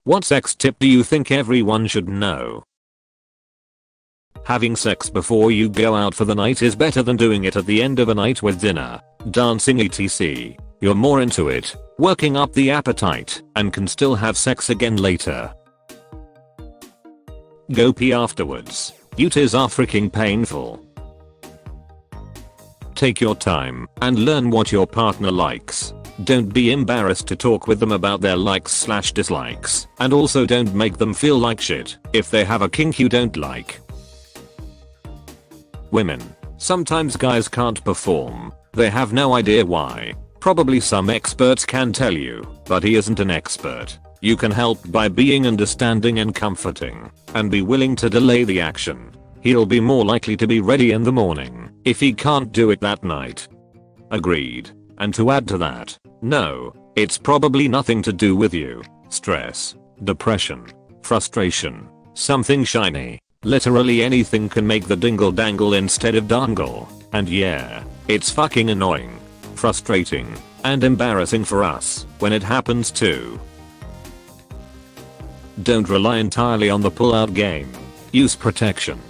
What sex tip do you think everyone should know? Having sex before you go out for the night is better than doing it at the end of a night with dinner, dancing etc. You're more into it, working up the appetite, and can still have sex again later. Go pee afterwards. Utis are freaking painful. Take your time and learn what your partner likes. Don't be embarrassed to talk with them about their likes/dislikes, and also don't make them feel like shit if they have a kink you don't like. Women. Sometimes guys can't perform. They have no idea why. Probably some experts can tell you, but he isn't an expert. You can help by being understanding and comforting, and be willing to delay the action. He'll be more likely to be ready in the morning if he can't do it that night. Agreed. And to add to that, no, it's probably nothing to do with you. Stress, depression, frustration, something shiny. Literally anything can make the dingle dangle instead of dangle. And yeah, it's fucking annoying, frustrating, and embarrassing for us when it happens too. Don't rely entirely on the pull-out game. Use protection.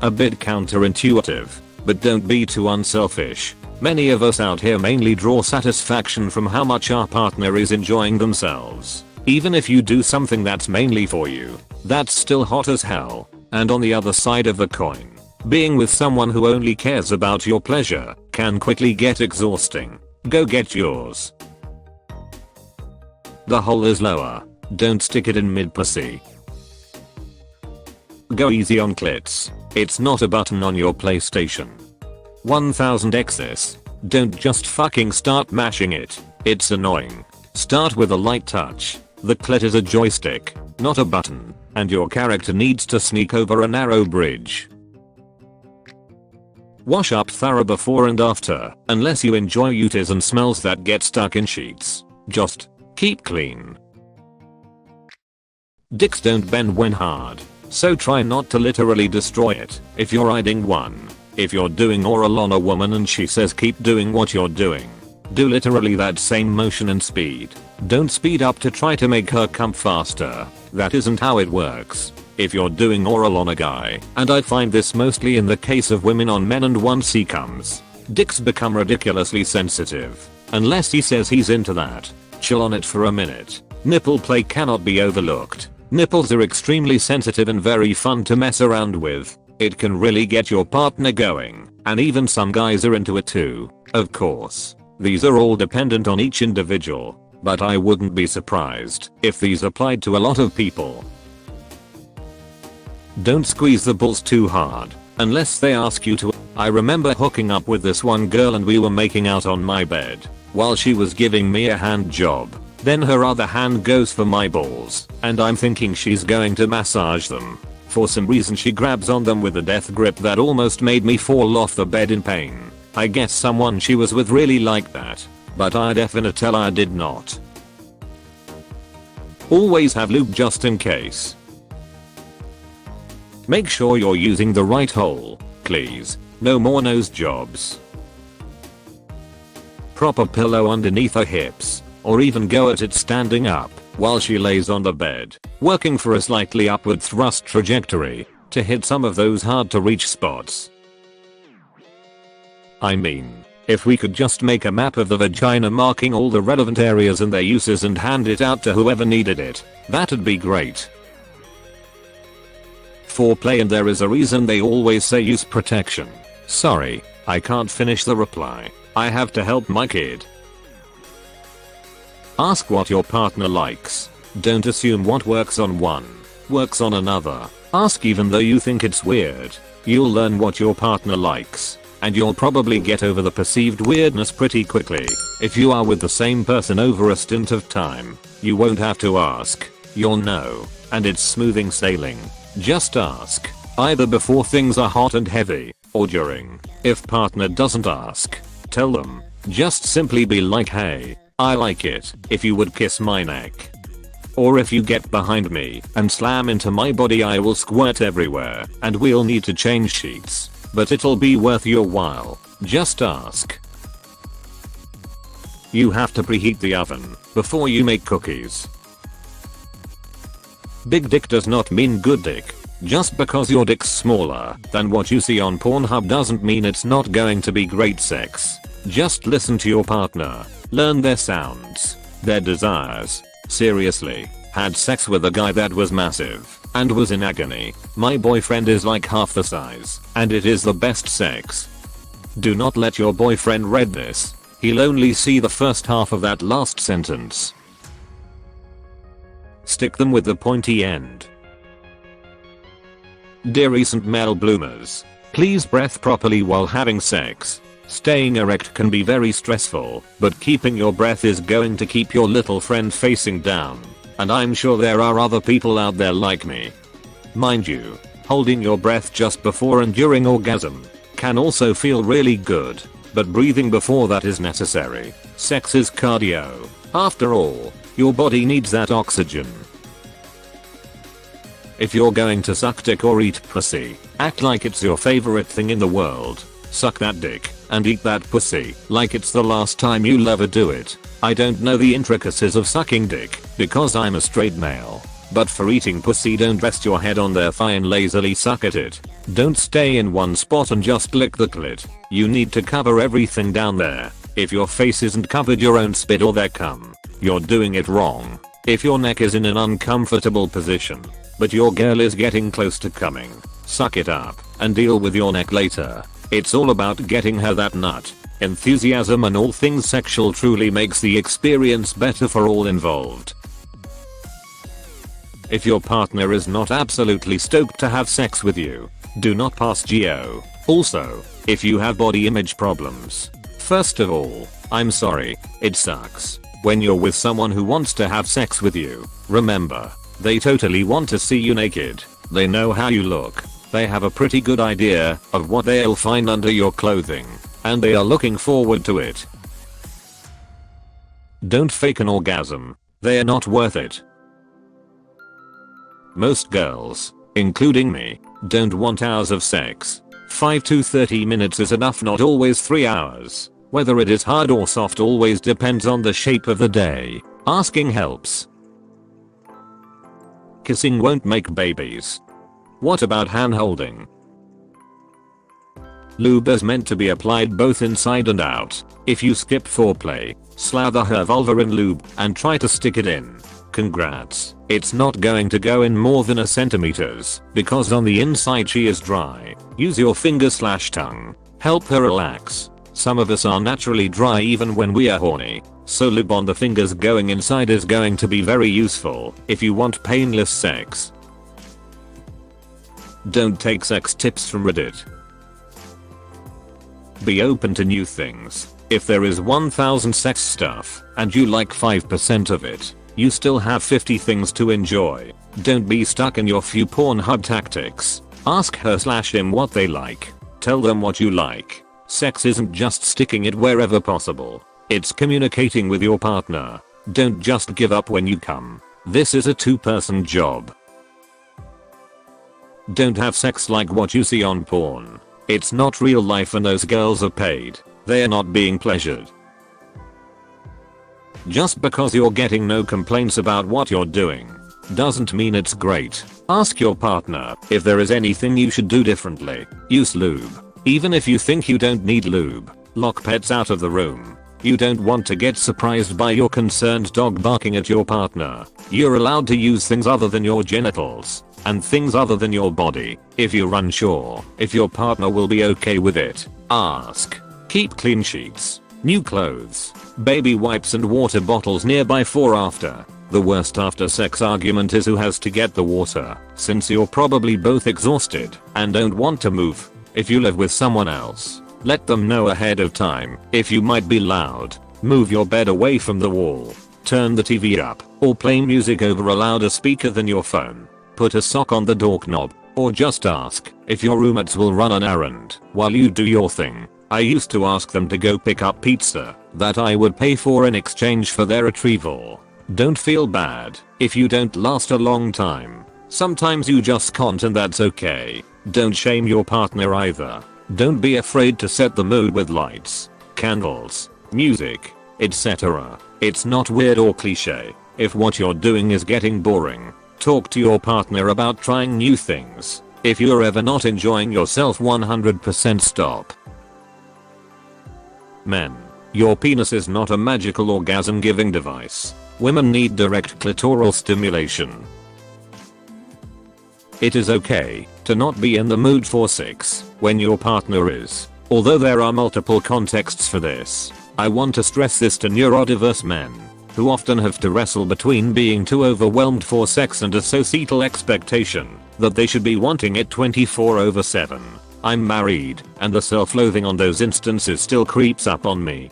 A bit counterintuitive, but don't be too unselfish. Many of us out here mainly draw satisfaction from how much our partner is enjoying themselves. Even if you do something that's mainly for you, that's still hot as hell. And on the other side of the coin, being with someone who only cares about your pleasure can quickly get exhausting. Go get yours. The hole is lower. Don't stick it in mid-pussy. Go easy on clits. It's not a button on your PlayStation 1000XS. Don't just fucking start mashing it. It's annoying. Start with a light touch. The clit is a joystick, not a button, and your character needs to sneak over a narrow bridge. Wash up thorough before and after, unless you enjoy utis and smells that get stuck in sheets. Just keep clean. Dicks don't bend when hard, so try not to literally destroy it if you're riding one. If you're doing oral on a woman and she says keep doing what you're doing, do literally that same motion and speed. Don't speed up to try to make her come faster. That isn't how it works. If you're doing oral on a guy, and I find this mostly in the case of women on men, and once he comes, dicks become ridiculously sensitive. Unless he says he's into that, chill on it for a minute. Nipple play cannot be overlooked. Nipples are extremely sensitive and very fun to mess around with. It can really get your partner going, and even some guys are into it too. Of course, these are all dependent on each individual, but I wouldn't be surprised if these applied to a lot of people. Don't squeeze the balls too hard, unless they ask you to. I remember hooking up with this one girl and we were making out on my bed, while she was giving me a hand job. Then her other hand goes for my balls, and I'm thinking she's going to massage them. For some reason she grabs on them with a death grip that almost made me fall off the bed in pain. I guess someone she was with really liked that, but I definitely tell I did not. Always have lube just in case. Make sure you're using the right hole, please. No more nose jobs. Proper pillow underneath her hips, or even go at it standing up while she lays on the bed, working for a slightly upward thrust trajectory to hit some of those hard to reach spots. I mean, if we could just make a map of the vagina marking all the relevant areas and their uses and hand it out to whoever needed it, that'd be great. Foreplay, and there is a reason they always say use protection. Sorry, I can't finish the reply. I have to help my kid. Ask what your partner likes. Don't assume what works on one works on another. Ask even though you think it's weird. You'll learn what your partner likes, and you'll probably get over the perceived weirdness pretty quickly. If you are with the same person over a stint of time, you won't have to ask. You'll know, and it's smoothing sailing. Just ask, either before things are hot and heavy, or during. If partner doesn't ask, tell them. Just simply be like, hey, I like it if you would kiss my neck. Or if you get behind me and slam into my body, I will squirt everywhere and we'll need to change sheets, but it'll be worth your while. Just ask. You have to preheat the oven before you make cookies. Big dick does not mean good dick. Just because your dick's smaller than what you see on Pornhub doesn't mean it's not going to be great sex. Just listen to your partner. Learn their sounds, their desires. Seriously, had sex with a guy that was massive and was in agony. My boyfriend is like half the size and it is the best sex. Do not let your boyfriend read this. He'll only see the first half of that last sentence. Stick them with the pointy end. Dear recent male bloomers, please breathe properly while having sex. Staying erect can be very stressful, but keeping your breath is going to keep your little friend facing down. And I'm sure there are other people out there like me. Mind you, holding your breath just before and during orgasm can also feel really good, but breathing before that is necessary. Sex is cardio. After all, your body needs that oxygen. If you're going to suck dick or eat pussy, act like it's your favorite thing in the world. Suck that dick and eat that pussy like it's the last time you'll ever do it. I don't know the intricacies of sucking dick because I'm a straight male. But for eating pussy, don't rest your head on their thigh and lazily suck at it. Don't stay in one spot and just lick the clit. You need to cover everything down there. If your face isn't covered, your own spit or their cum, you're doing it wrong. If your neck is in an uncomfortable position, but your girl is getting close to coming, suck it up and deal with your neck later. It's all about getting her that nut. Enthusiasm and all things sexual truly makes the experience better for all involved. If your partner is not absolutely stoked to have sex with you, do not pass go. Also, if you have body image problems, first of all, I'm sorry, it sucks. When you're with someone who wants to have sex with you, remember, they totally want to see you naked. They know how you look. They have a pretty good idea of what they'll find under your clothing, and they are looking forward to it. Don't fake an orgasm. They are not worth it. Most girls, including me, don't want hours of sex. 5 to 30 minutes is enough, not always 3 hours. Whether it is hard or soft always depends on the shape of the day. Asking helps. Kissing won't make babies. What about hand holding? Lube is meant to be applied both inside and out. If you skip foreplay, slather her vulva in lube and try to stick it in. Congrats. It's not going to go in more than a centimeters because on the inside she is dry. Use your finger/tongue. Help her relax. Some of us are naturally dry even when we are horny, so lube on the fingers going inside is going to be very useful if you want painless sex. Don't take sex tips from Reddit. Be open to new things. If there is 1000 sex stuff and you like 5% of it, you still have 50 things to enjoy. Don't be stuck in your few Pornhub tactics. Ask her/him what they like. Tell them what you like. Sex isn't just sticking it wherever possible. It's communicating with your partner. Don't just give up when you come. This is a two-person job. Don't have sex like what you see on porn. It's not real life and those girls are paid. They are not being pleasured. Just because you're getting no complaints about what you're doing doesn't mean it's great. Ask your partner if there is anything you should do differently. Use lube. Even if you think you don't need lube, lock pets out of the room. You don't want to get surprised by your concerned dog barking at your partner. You're allowed to use things other than your genitals and things other than your body. If you're unsure if your partner will be okay with it, ask. Keep clean sheets, new clothes, baby wipes and water bottles nearby for after. The worst after sex argument is who has to get the water, since you're probably both exhausted and don't want to move. If you live with someone else, let them know ahead of time if you might be loud. Move your bed away from the wall. Turn the TV up or play music over a louder speaker than your phone. Put a sock on the doorknob or just ask if your roommates will run an errand while you do your thing. I used to ask them to go pick up pizza that I would pay for in exchange for their retrieval. Don't feel bad if you don't last a long time. Sometimes you just can't and that's okay. Don't shame your partner either. Don't be afraid to set the mood with lights, candles, music, etc. It's not weird or cliche. If what you're doing is getting boring, talk to your partner about trying new things. If you're ever not enjoying yourself, 100% stop. Men, your penis is not a magical orgasm giving device. Women need direct clitoral stimulation. It is okay to not be in the mood for sex when your partner is. Although there are multiple contexts for this, I want to stress this to neurodiverse men who often have to wrestle between being too overwhelmed for sex and a societal expectation that they should be wanting it 24/7. I'm married, and the self-loathing on those instances still creeps up on me.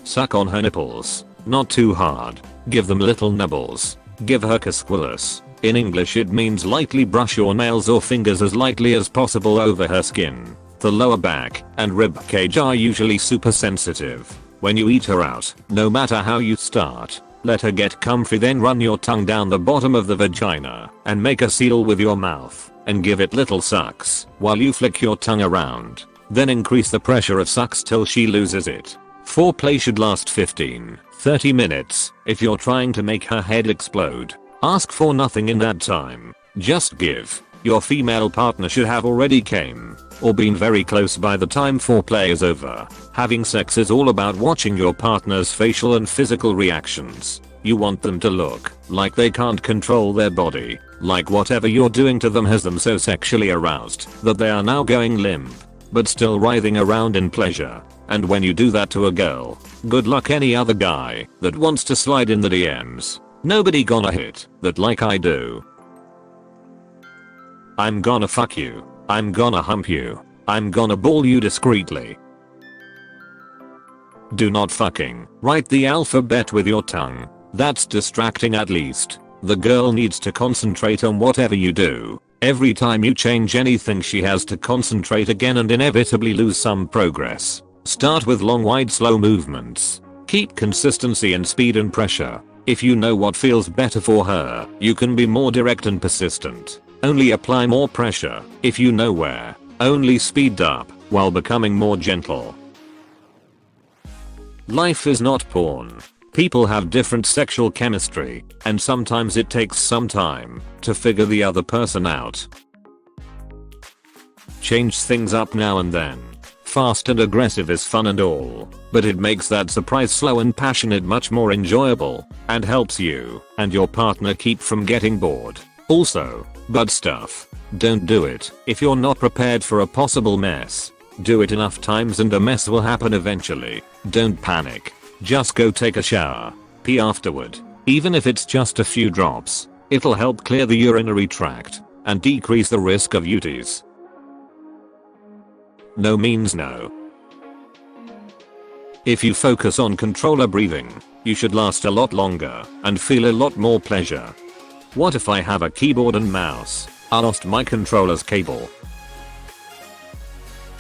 Suck on her nipples, not too hard. Give them little nibbles. Give her casquillus. In English it means lightly brush your nails or fingers as lightly as possible over her skin. The lower back and rib cage are usually super sensitive. When you eat her out, no matter how you start, let her get comfy, then run your tongue down the bottom of the vagina and make a seal with your mouth and give it little sucks while you flick your tongue around. Then increase the pressure of sucks till she loses it. Foreplay should last 15-30 minutes. If you're trying to make her head explode, ask for nothing in that time. Just give. Your female partner should have already came or been very close by the time foreplay is over. Having sex is all about watching your partner's facial and physical reactions. You want them to look like they can't control their body, like whatever you're doing to them has them so sexually aroused that they are now going limp, but still writhing around in pleasure. And when you do that to a girl, good luck any other guy that wants to slide in the DMs. Nobody gonna hit that like I do. I'm gonna fuck you. I'm gonna hump you. I'm gonna ball you discreetly. Do not fucking write the alphabet with your tongue. That's distracting at least. The girl needs to concentrate on whatever you do. Every time you change anything she has to concentrate again and inevitably lose some progress. Start with long, wide, slow movements. Keep consistency in speed and pressure. If you know what feels better for her, you can be more direct and persistent. Only apply more pressure if you know where. Only speed up while becoming more gentle. Life is not porn. People have different sexual chemistry, and sometimes it takes some time to figure the other person out. Change things up now and then. Fast and aggressive is fun and all, but it makes that surprise slow and passionate much more enjoyable and helps you and your partner keep from getting bored. Also, butt stuff. Don't do it if you're not prepared for a possible mess. Do it enough times and a mess will happen eventually. Don't panic. Just go take a shower. Pee afterward. Even if it's just a few drops, it'll help clear the urinary tract and decrease the risk of UTIs. No means no. If you focus on controller breathing, you should last a lot longer and feel a lot more pleasure. What if I have a keyboard and mouse? I lost my controller's cable.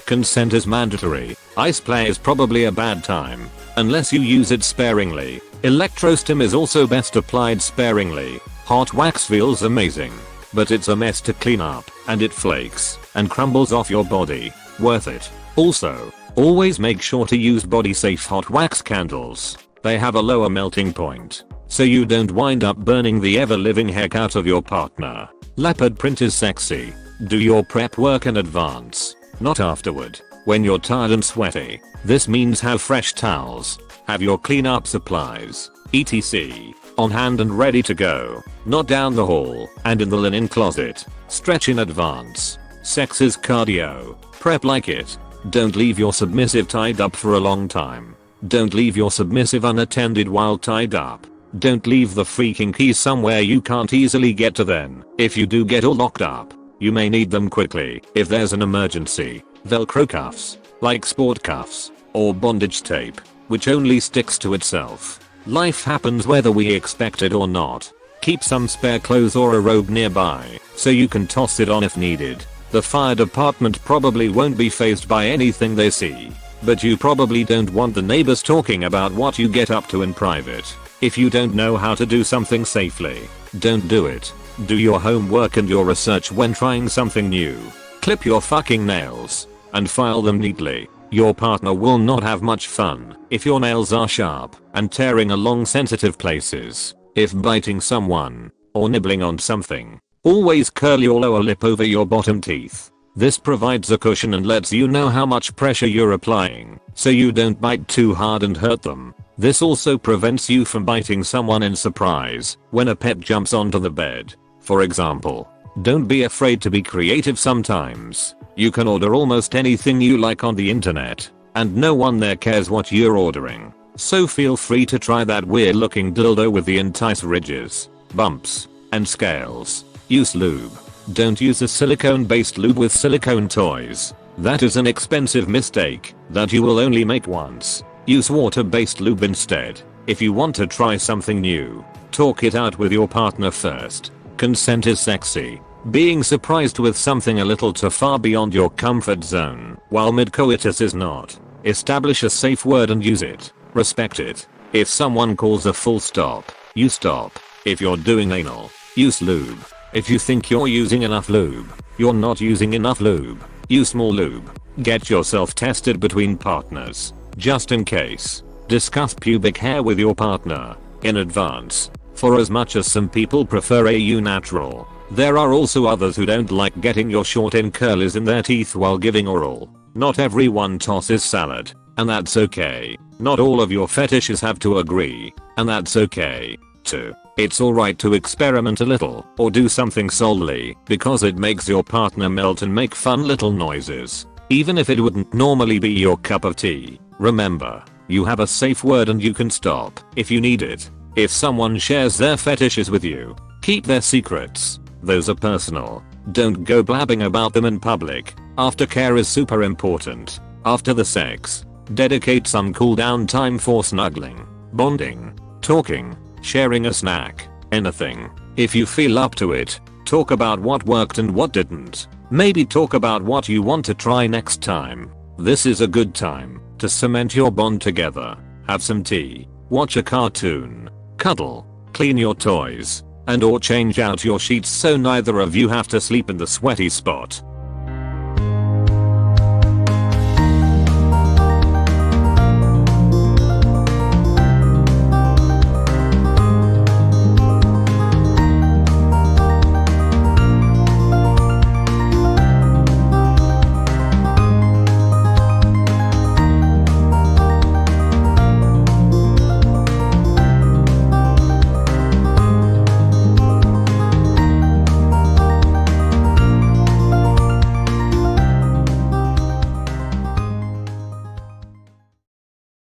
Consent is mandatory. Ice play is probably a bad time, unless you use it sparingly. Electrostim is also best applied sparingly. Hot wax feels amazing, but it's a mess to clean up, and it flakes and crumbles off your body. Worth it. Also, always make sure to use body safe hot wax candles. They have a lower melting point, so you don't wind up burning the ever-living heck out of your partner. Leopard print is sexy. Do your prep work in advance, not afterward, when you're tired and sweaty. This means have fresh towels, have your cleanup supplies, etc. on hand and ready to go, not down the hall and in the linen closet. Stretch in advance. Sex is cardio. Prep like it. Don't leave your submissive tied up for a long time. Don't leave your submissive unattended while tied up. Don't leave the freaking keys somewhere you can't easily get to then. If you do get all locked up, you may need them quickly if there's an emergency. Velcro cuffs, like sport cuffs, or bondage tape, which only sticks to itself. Life happens whether we expect it or not. Keep some spare clothes or a robe nearby, so you can toss it on if needed. The fire department probably won't be fazed by anything they see, but you probably don't want the neighbors talking about what you get up to in private. If you don't know how to do something safely, don't do it. Do your homework and your research when trying something new. Clip your fucking nails and file them neatly. Your partner will not have much fun if your nails are sharp and tearing along sensitive places, if biting someone, or nibbling on something. Always curl your lower lip over your bottom teeth. This provides a cushion and lets you know how much pressure you're applying, so you don't bite too hard and hurt them. This also prevents you from biting someone in surprise when a pet jumps onto the bed, for example. Don't be afraid to be creative sometimes. You can order almost anything you like on the internet, and no one there cares what you're ordering. So feel free to try that weird looking dildo with the entice ridges, bumps, and scales. Use lube. Don't use a silicone based lube with silicone toys. That is an expensive mistake that you will only make once. Use water based lube instead. If you want to try something new, talk it out with your partner first. Consent is sexy. Being surprised with something a little too far beyond your comfort zone while mid-coitus is not. Establish a safe word and use it. Respect it. If someone calls a full stop, you stop. If you're doing anal, use lube. If you think you're using enough lube, you're not using enough lube. Use more lube. Get yourself tested between partners, just in case. Discuss pubic hair with your partner in advance. For as much as some people prefer au natural, there are also others who don't like getting your short-in curlers in their teeth while giving oral. Not everyone tosses salad, and that's okay. Not all of your fetishes have to agree, and that's okay, too. It's alright to experiment a little, or do something solely, because it makes your partner melt and make fun little noises, even if it wouldn't normally be your cup of tea. Remember, you have a safe word and you can stop if you need it. If someone shares their fetishes with you, keep their secrets. Those are personal. Don't go blabbing about them in public. Aftercare is super important. After the sex, dedicate some cool down time for snuggling, bonding, talking, sharing a snack, anything. If you feel up to it, talk about what worked and what didn't. Maybe talk about what you want to try next time. This is a good time to cement your bond together. Have some tea, watch a cartoon, cuddle, clean your toys, and or change out your sheets so neither of you have to sleep in the sweaty spot.